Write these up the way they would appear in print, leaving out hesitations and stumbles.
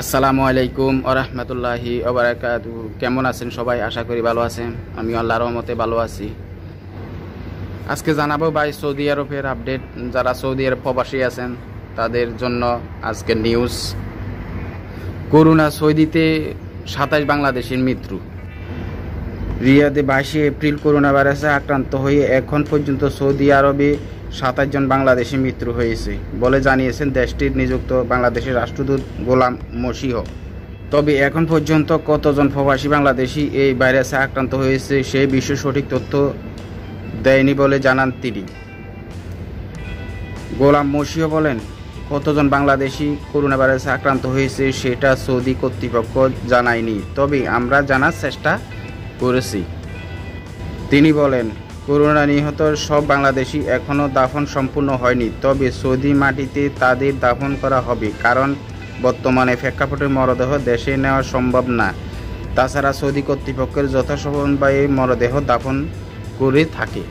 আসসালামু আলাইকুম ওয়া রাহমাতুল্লাহি ওয়া বারাকাতুহু। কেমন আছেন সবাই? আশা করি ভালো আছেন। আমি আল্লাহর রহমতে ভালো আছি। আজকে জানাবো ভাই সৌদি আরবের আপডেট। যারা সৌদি আরব প্রবাসী আছেন তাদের জন্য আজকে নিউজ। করোনা সৌদিতে 27 বাংলাদেশির মৃত্যু। রিয়াদে 22 এপ্রিল করোনা ভাইরাসে আক্রান্ত হয়ে এখন পর্যন্ত সৌদি আরবে 27 জন বাংলাদেশি মৃত্যু হয়েছে বলে জানিয়েছেন দেশটির নিযুক্ত বাংলাদেশের রাষ্ট্রদূত গোলাম মসিহ। তবে এখন পর্যন্ত কতজন প্রবাসী বাংলাদেশি এই ভাইরাসে আক্রান্ত হয়েছে সেই বিষয়ে সঠিক তথ্য দেয়নি বলে জানান তিনি। গোলাম মসিহ বলেন, কতজন বাংলাদেশি করোনা ভাইরাসে আক্রান্ত হয়েছে সেটা সৌদি কর্তৃপক্ষ জানায়নি, তবে আমরা জানার চেষ্টা করেছি। তিনি বলেন, করোনা নিহত সব বাংলাদেশি এখনও দাফন সম্পূর্ণ হয়নি, তবে সৌদি মাটিতে তাদের দাফন করা হবে, কারণ বর্তমানে প্রেক্ষাপটে মরদেহ দেশে নেওয়া সম্ভব না। তাছাড়া সৌদি কর্তৃপক্ষের যথাসম্ভবে মরদেহ দাফন করে থাকে।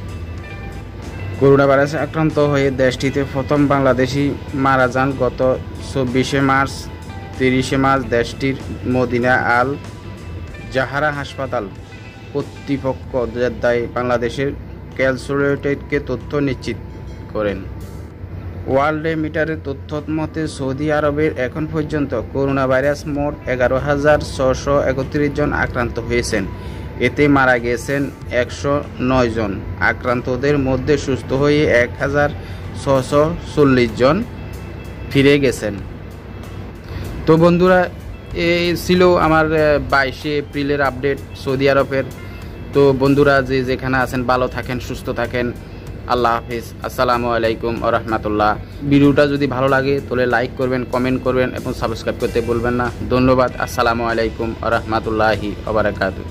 করোনা ভাইরাসে আক্রান্ত হয়ে দেশটিতে প্রথম বাংলাদেশি মারা যান গত 24 মার্চ। 30 মার্চ দেশটির মদিনা আল জাহারা হাসপাতাল কর্তৃপক্ষ জেদ্দায় বাংলাদেশের ক্যালসুলেটেডকে তথ্য নিশ্চিত করেন। ওয়ার্ল্ড মিটারের তথ্য মতে সৌদি আরবের এখন পর্যন্ত করোনা ভাইরাস মোট 11,631 জন আক্রান্ত হয়েছেন। এতে মারা গেছেন 109 জন। আক্রান্তদের মধ্যে সুস্থ হয়ে 1,640 জন ফিরে গেছেন। তো বন্ধুরা, এই ছিল আমার 22 এপ্রিলের আপডেট সৌদি আরবের। তো বন্ধুরা যে যেখানে আছেন ভালো থাকেন, সুস্থ থাকেন। আল্লাহ হাফিজ। আসসালামু আলাইকুম ওয়া রাহমাতুল্লাহ। ভিডিওটা যদি ভালো লাগে তাহলে লাইক করবেন, কমেন্ট করবেন এবং সাবস্ক্রাইব করতে ভুলবেন না। ধন্যবাদ। আসসালামু আলাইকুম ওয়া রাহমাতুল্লাহি ওয়া বারাকাতুহু।